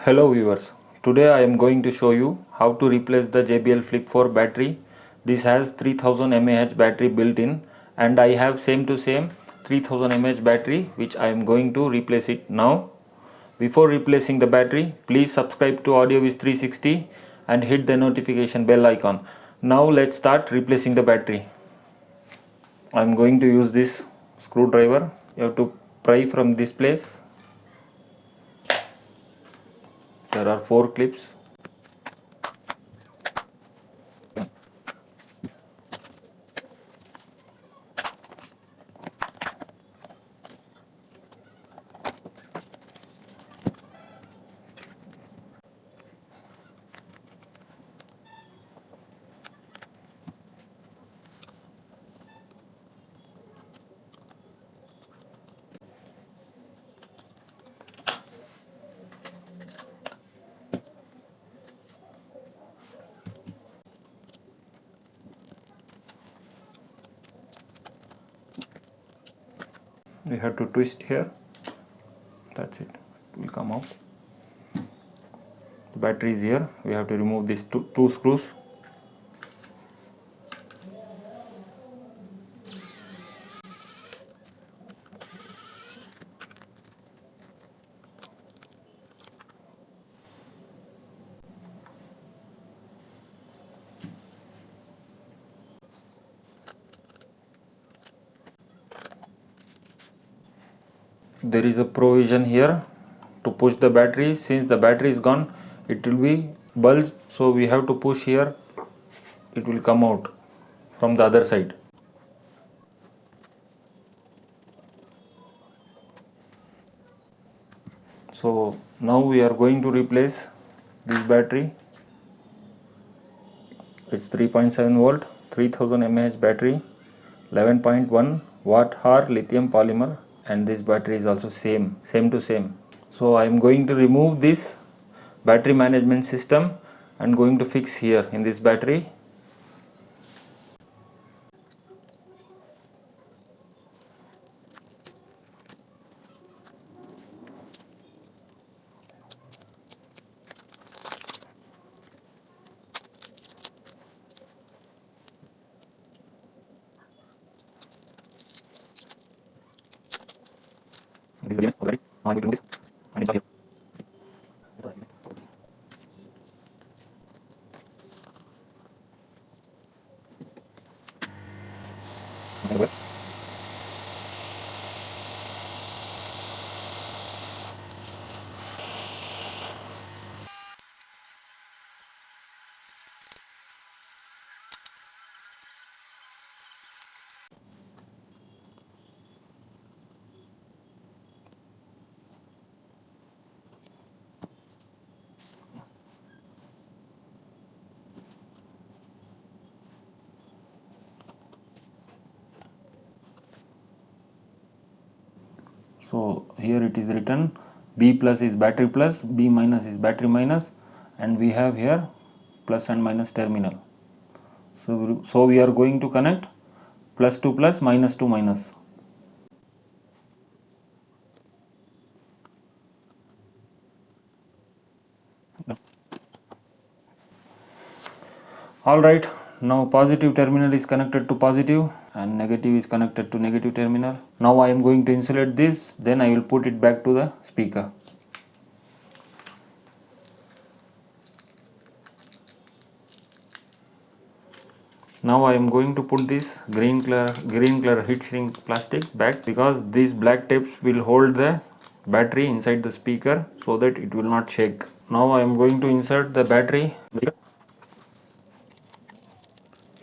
Hello viewers, today I am going to show you how to replace the JBL Flip 4 battery. This has 3000 mAh battery built in and I have same to same 3000 mAh battery which I am going to replace it now. Before replacing the battery, please subscribe to AudioViz 360 and hit the notification bell icon. Now let's start replacing the battery. I am going to use this screwdriver. You have to pry from this place. There are 4 clips. We have to twist here. That's it. It will come out. The battery is here. We have to remove these two screws. There is a provision here to push the battery. Since the battery is gone, it will be bulged, so we have to push here. It will come out from the other side. So now we are going to replace this battery. It's 3.7 volt 3000 mAh battery, 11.1 watt hour lithium polymer, and this battery is also same to same. So I am going to remove this battery management system and going to fix here in this battery. This is the battery. Now I am going to remove this and install here. So here it is written B plus is battery plus, B minus is battery minus, and we have here plus and minus terminal. So we are going to connect plus to plus, minus to minus. Alright, now positive terminal is connected to positive and negative is connected to negative terminal. Now I am going to insulate this, then I will put it back to the speaker. Now I am going to put this green color heat shrink plastic back, because these black tapes will hold the battery inside the speaker so that it will not shake. Now I am going to insert the battery.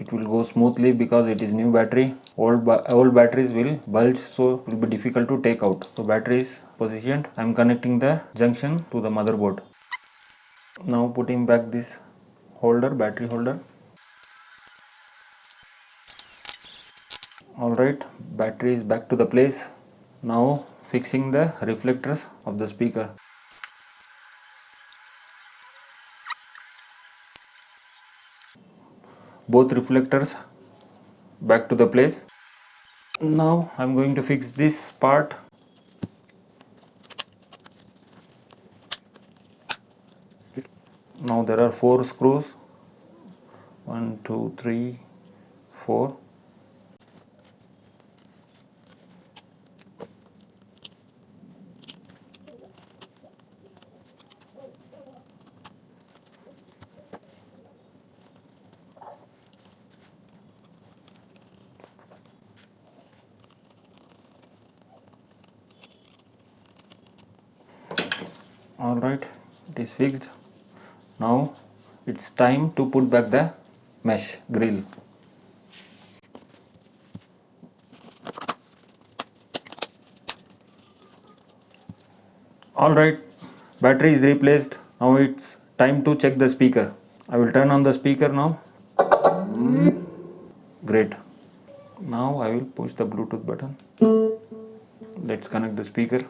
It will go smoothly because it is new battery. Old batteries will bulge, so it will be difficult to take out. So battery is positioned. I am connecting the junction to the motherboard. Now putting back this holder, battery holder. Alright, battery is back to the place. Now fixing the reflectors of the speaker. Both reflectors back to the place. Now I am going to fix this part. Now there are 4 screws. 1, 2, 3, 4. Alright, it is fixed. Now it's time to put back the mesh grill. Alright, battery is replaced. Now it's time to check the speaker. I will turn on the speaker now. Great. Now I will push the Bluetooth button. Let's connect the speaker.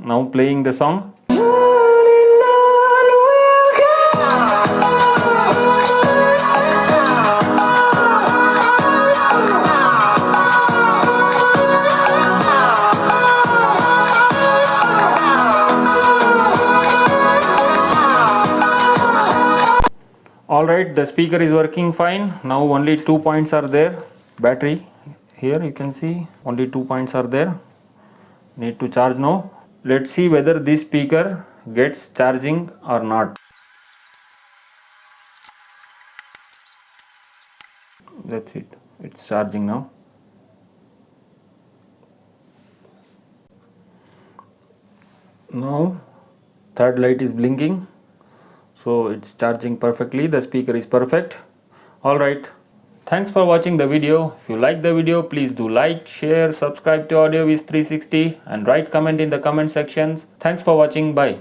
Now playing the song. Alright, the speaker is working fine. Now only 2 points are there. Battery, here you can see only 2 points are there. Need to charge now. Let's see whether this speaker gets charging or not. That's it. It's charging now. Now third light is blinking. So it's charging perfectly. The speaker is perfect. Alright. Thanks for watching the video. If you like the video, please do like, share, subscribe to AudioViz 360 and write comment in the comment sections. Thanks for watching. Bye.